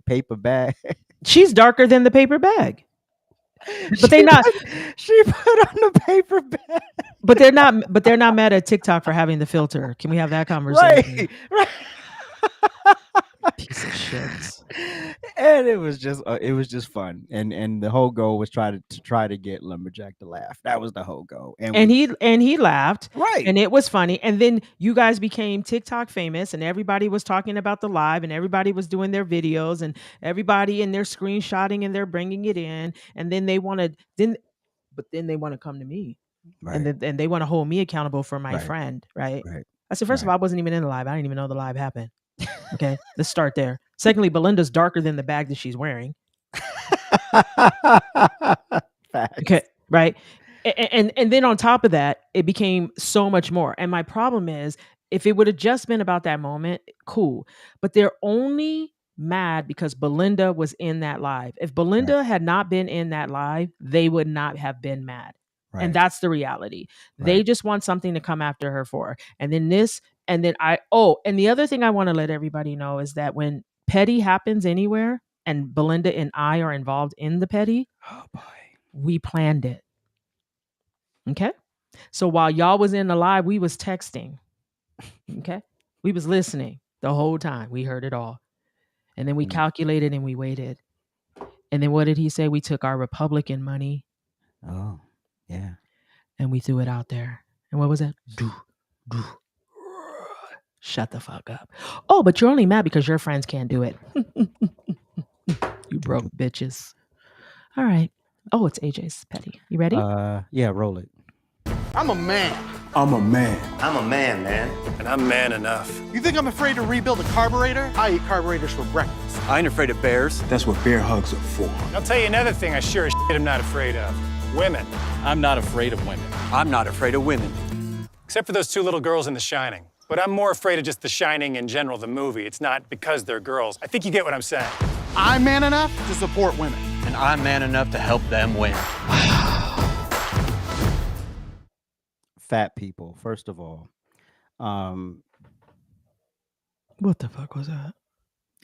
paper bag. She's darker than the paper bag. But they not. She put on the paper bag. But they're not mad at TikTok for having the filter. Can we have that conversation? Right. Piece of shit. And it was just fun. And the whole goal was try to get Lumberjack to laugh. That was the whole goal. And he laughed. Right. And it was funny. And then you guys became TikTok famous and everybody was talking about the live and everybody was doing their videos and everybody and they're screenshotting and they're bringing it in. And then they want to come to me. Right. And they want to hold me accountable for my friend. Right. I said, first of all, I wasn't even in the live. I didn't even know the live happened. Okay, let's start there. Secondly, Belinda's darker than the bag that she's wearing. Okay, right. And then on top of that, it became so much more. And my problem is, if it would have just been about that moment, cool. But they're only mad because Belinda was in that live. If Belinda had not been in that live, they would not have been mad. Right. And that's the reality. Right. They just want something to come after her for. And then and the other thing I want to let everybody know is that when petty happens anywhere and Belinda and I are involved in the petty, oh boy, we planned it. Okay. So while y'all was in the live, we was texting. Okay. We was listening the whole time. We heard it all. And then we calculated and we waited. And then what did he say? We took our Republican money. Oh, yeah. And we threw it out there. And what was that? Shut the fuck up. Oh, but you're only mad because your friends can't do it. You broke bitches. All right. Oh, it's AJ's petty. You ready? Yeah, roll it. I'm a man. I'm a man. I'm a man, man. And I'm man enough. You think I'm afraid to rebuild a carburetor? I eat carburetors for breakfast. I ain't afraid of bears. That's what bear hugs are for. I'll tell you another thing I sure as shit am not afraid of. Women. I'm not afraid of women. I'm not afraid of women. Except for those two little girls in The Shining. But I'm more afraid of just The Shining in general, the movie. It's not because they're girls. I think you get what I'm saying. I'm man enough to support women. And I'm man enough to help them win. Fat people, first of all. What the fuck was that?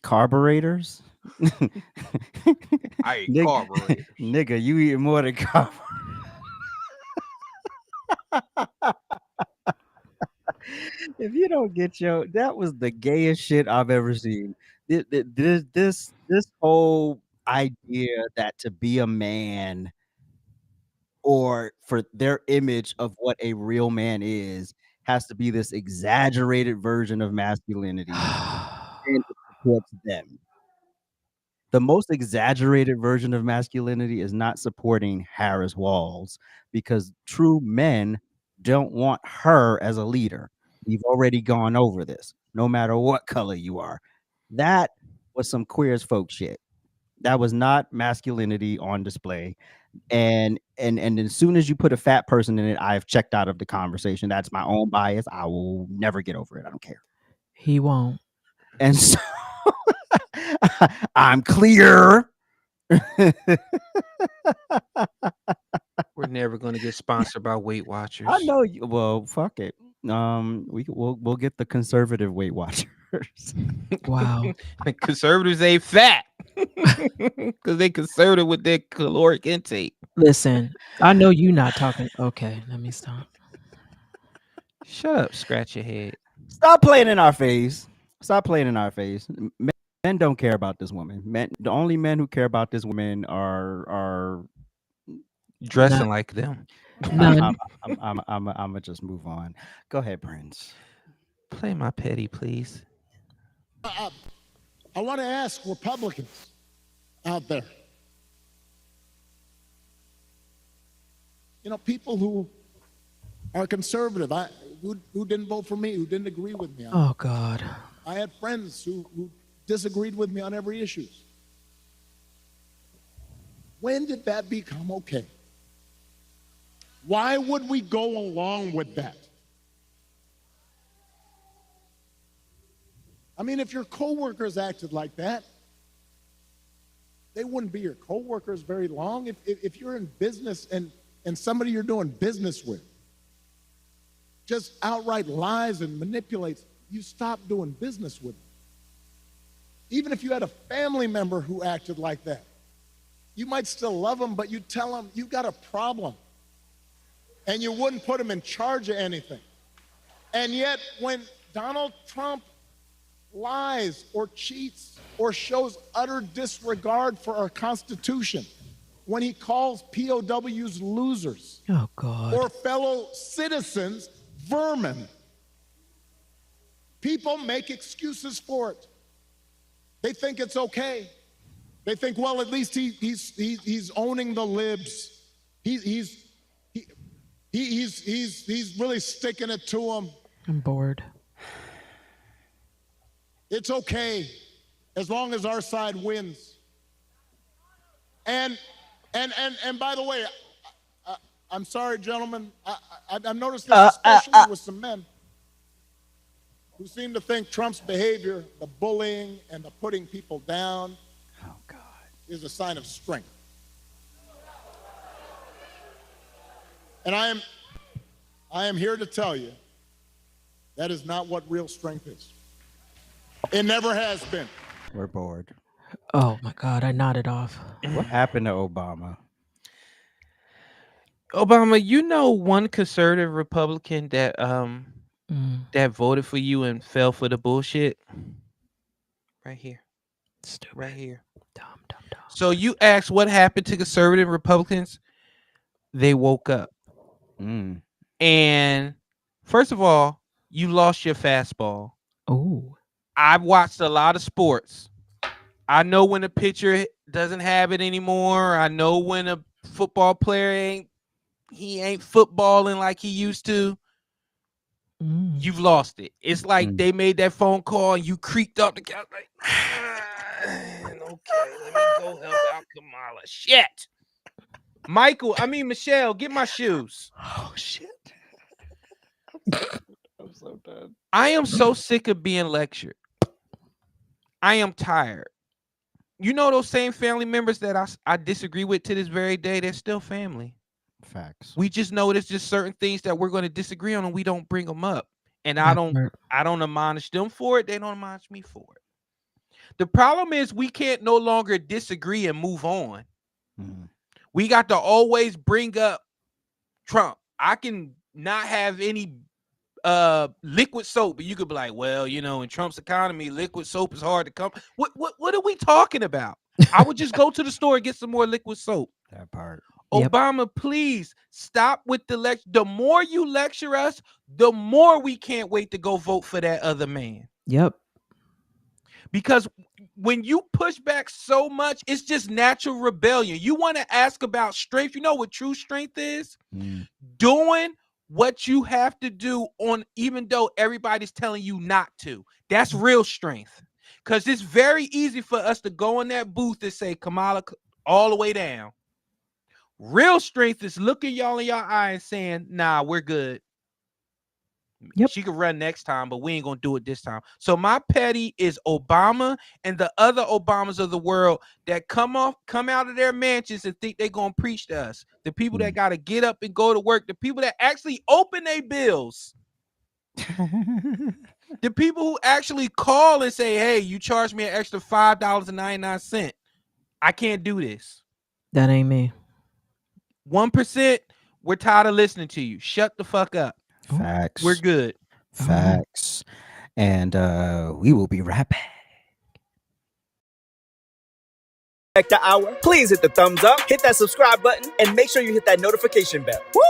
Carburetors? I eat carburetors. Nigga, you eat more than carburetors. If you don't get that was the gayest shit I've ever seen. This whole idea that to be a man or for their image of what a real man is has to be this exaggerated version of masculinity and it supports them. The most exaggerated version of masculinity is not supporting Harris Walls because true men don't want her as a leader. We've already gone over this, no matter what color you are. That was some queer as folk shit. That was not masculinity on display. And as soon as you put a fat person in it, I've checked out of the conversation. That's my own bias. I will never get over it. I don't care. He won't. And so I'm clear. We're never going to get sponsored by Weight Watchers. I know you. Well, fuck it. We'll get the conservative Weight Watchers. Wow. Conservatives ain't fat because they conservative with their caloric intake. Listen, I know you not talking. Okay, let me stop. Shut up, scratch your head. Stop playing in our face. Stop playing in our face. Men don't care about this woman. The only men who care about this woman are dressing like them. I'm gonna just move on. Go ahead, Prince. Play my petty, please. I want to ask Republicans out there, people who are conservative, who didn't vote for me, who didn't agree with me. Oh, God. I had friends who disagreed with me on every issue. When did that become okay? Why would we go along with that? I mean, if your coworkers acted like that, they wouldn't be your coworkers very long. If you're in business and somebody you're doing business with just outright lies and manipulates, you stop doing business with them. Even if you had a family member who acted like that, you might still love them, but you tell them you got a problem. And you wouldn't put them in charge of anything. And yet, when Donald Trump lies or cheats or shows utter disregard for our Constitution, when he calls POWs losers, oh God, or fellow citizens vermin, people make excuses for it. They think it's okay. They think, well, at least he's owning the libs. He's really sticking it to them. I'm bored. It's okay as long as our side wins. And by the way, I'm sorry, gentlemen. I've noticed this especially with some men who seem to think Trump's behavior, the bullying and the putting people down, is a sign of strength. And I am here to tell you that is not what real strength is. It never has been. We're bored. Oh my God, I nodded off. What happened to Obama? Obama, one conservative Republican that that voted for you and fell for the bullshit? Right here. Stupid. Right here. Dumb. So you asked what happened to conservative Republicans? They woke up. And first of all, you lost your fastball. Oh. I've watched a lot of sports. I know when a pitcher doesn't have it anymore. I know when a football player ain't footballing like he used to. You've lost it. It's like they made that phone call and you creaked up the couch like, okay, let me go help out Kamala. Shit. Michelle, get my shoes. Oh shit. I'm so done. I am so sick of being lectured. I am tired. You know those same family members that I disagree with to this very day, they're still family. Facts. We just know there's just certain things that we're going to disagree on and we don't bring them up. And I don't admonish them for it. They don't admonish me for it. The problem is we can't no longer disagree and move on. We got to always bring up Trump. I can not have any liquid soap, but you could be like, well, in Trump's economy, liquid soap is hard to come. What are we talking about? I would just go to the store and get some more liquid soap. That part. Obama, please stop with the lecture. The more you lecture us, the more we can't wait to go vote for that other man. Yep. Because when you push back so much, it's just natural rebellion. You want to ask about strength. You know what true strength is? Doing what you have to do even though everybody's telling you not to. That's real strength. Because it's very easy for us to go in that booth and say, Kamala, all the way down. Real strength is looking y'all in your eye and saying, nah, we're good. Yep. She could run next time, but we ain't gonna do it this time. So my petty is Obama and the other Obamas of the world that come out of their mansions and think they're gonna preach to us. The people that gotta get up and go to work, the people that actually open their bills. The people who actually call and say, hey, you charged me an extra $5.99. I can't do this. That ain't me. 1%, we're tired of listening to you. Shut the fuck up. Facts. We're good. Facts. And we will be right back. Trifecta Hour. Please hit the thumbs up, hit that subscribe button, and make sure you hit that notification bell. Woo!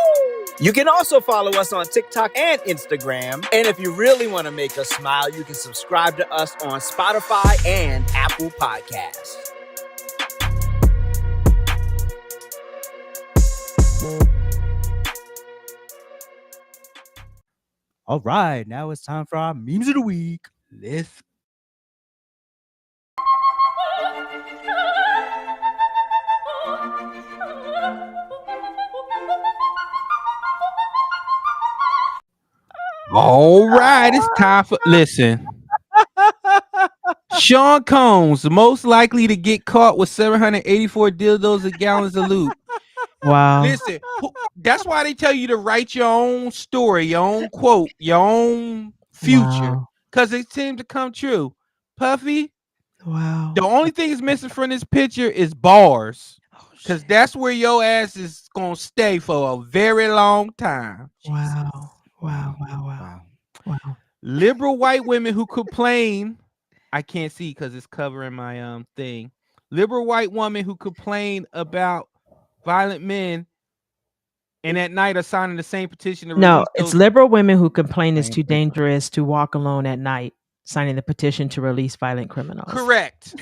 You can also follow us on TikTok and Instagram. And if you really want to make us smile, you can subscribe to us on Spotify and Apple Podcasts. All right, now it's time for our memes of the week. Let's All right, it's time for listen. Sean Combs, most likely to get caught with 784 dildos and gallons of lube. Wow. Listen, that's why they tell you to write your own story, your own quote, your own future, because it seems to come true. Puffy, wow. The only thing is missing from this picture is bars, because that's where your ass is gonna stay for a very long time. Wow. Wow. Wow. Wow. Wow. Liberal white women who complain, I can't see because it's covering my thing. Liberal white women who complain about violent men and at night are signing the same petition to No, release it's those. liberal women who complain it's too dangerous to walk alone at night, signing the petition to release violent criminals. Correct.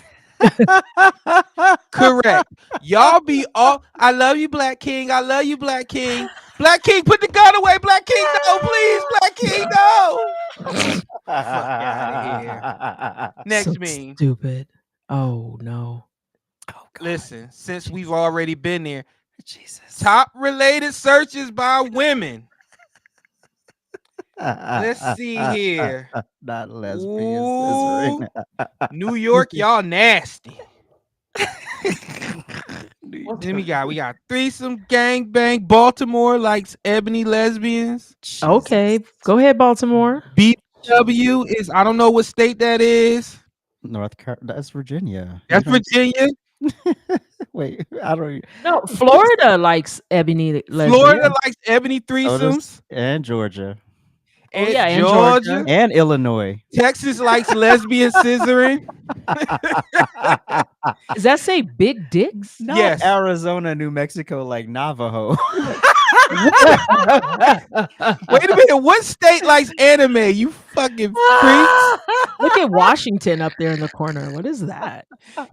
Correct. Y'all be all, I love you, Black King. I love you, Black King. Black King, put the gun away. Black King, no, please. Black King, no. Fuck out of here. Next So meme. stupid. Oh no. Listen, since we've already been there, Jesus. Top related searches by women. Let's see here. Not lesbians. New York, y'all nasty. Then we got threesome, gangbang. Baltimore likes ebony lesbians. Okay, go ahead, Baltimore. BW is, I don't know what state that is. North Carolina. That's Virginia. That's Virginia. Wait, I don't. No, Florida likes ebony lesbians. Florida likes ebony threesomes. And Georgia. And and Georgia. And Illinois. Texas likes lesbian scissoring. Does that say big dicks? No, Yes. Arizona, New Mexico, like Navajo. Wait a minute. What state likes anime? You fucking freaks. Look at Washington up there in the corner. What is that?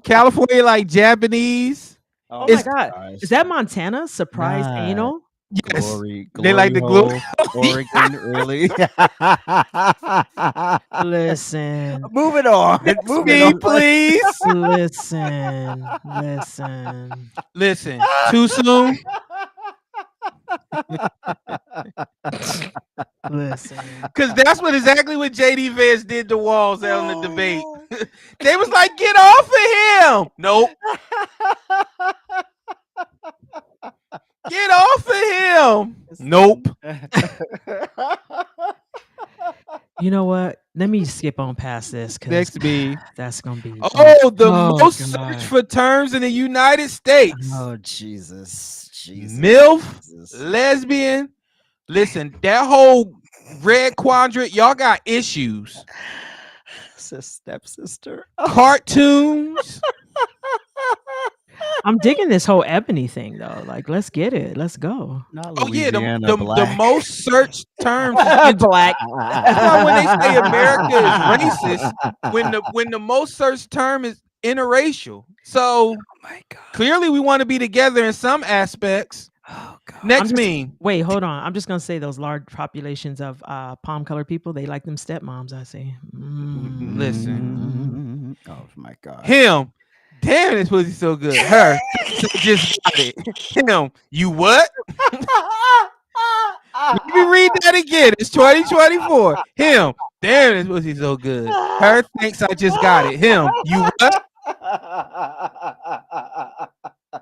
California like Japanese. Oh my God. Is that Montana? Surprise anal? Yes. Glory, They like the hole, glory. Oregon early. Listen. Moving on. Moving on. Please. Listen. Too soon. Listen. Because that's exactly what JD Vance did to Walls on the debate. They was like, get off of him. Nope. Get off of him. Nope. You know what? Let me skip on past this because Next be that's gonna be most searched for terms in the United States. Oh Jesus. MILF, lesbian. Listen, that whole red quadrant, y'all got issues. Stepsister. Cartoons. I'm digging this whole ebony thing though. Like, let's get it. Let's go. The most searched terms black. That's why when they say America is racist, when the most searched term is interracial. So clearly we want to be together in some aspects. Oh God. Next meme. Wait, hold on. I'm just gonna say those large populations of palm colored people, they like them stepmoms, I see. Listen. Oh my God. Him. Damn, this pussy so good. Her. Just got it. Him. You what? Let me read that again. It's 2024. Him. Damn, this pussy so good. Her thinks I just got it. Him. You what?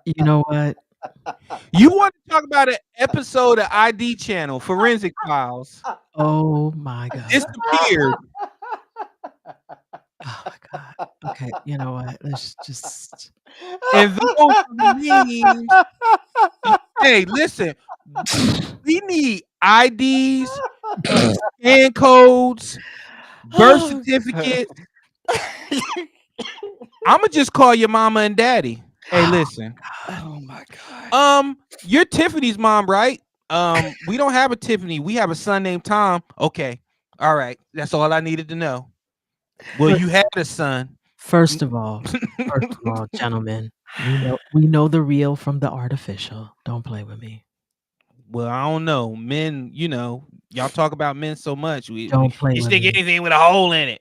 You know what? You want to talk about an episode of ID Channel, Forensic Files. Oh my God. Disappeared. Oh my God. Okay, you know what? Let's just. And those memes. Hey, listen. We need IDs, scan codes, birth certificates. I'ma just call your mama and daddy. Hey, listen. Oh my God. You're Tiffany's mom, right? We don't have a Tiffany. We have a son named Tom. Okay. All right. That's all I needed to know. Well, you had a son. First of all, gentlemen, we know the real from the artificial. Don't play with me. Well, I don't know. Men, y'all talk about men so much. Don't play you with stick me. anything with a hole in it.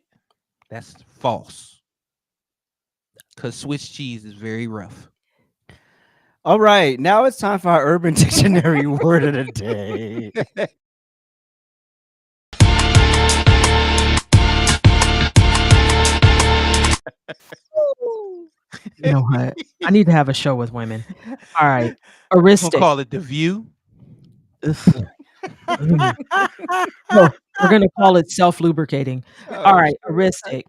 That's false. Because Swiss cheese is very rough. All right, now it's time for our Urban Dictionary word of the day. You know what? I need to have a show with women. All right. Heuristic. We'll call it The View. No, we're going to call it self-lubricating. All right. Heuristic.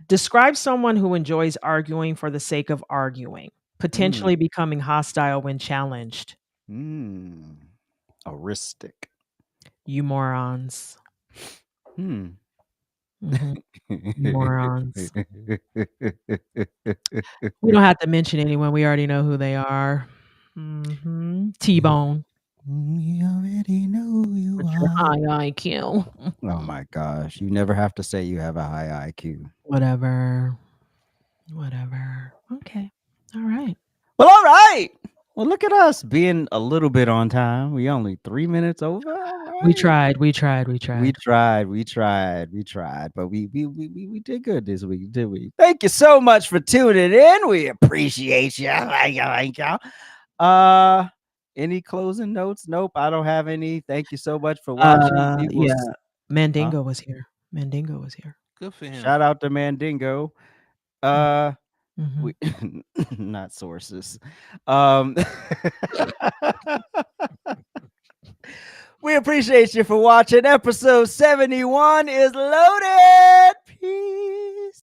Describe someone who enjoys arguing for the sake of arguing, potentially becoming hostile when challenged. Heuristic. You morons. Hmm. Morons. We don't have to mention anyone. We already know who they are. T-Bone. We already know who you are. High IQ. Oh my gosh. You never have to say you have a high IQ. Whatever. Okay. All right. Well, all right. Well, look at us being a little bit on time. We only 3 minutes over. Right. We tried. We tried, but we did good this week, did we? Thank you so much for tuning in. We appreciate you. Any closing notes? Nope, I don't have any. Thank you so much for watching. Mandingo was here. Good for him. Shout out to Mandingo. We, not sources. We appreciate you for watching. Episode 71 is loaded. Peace.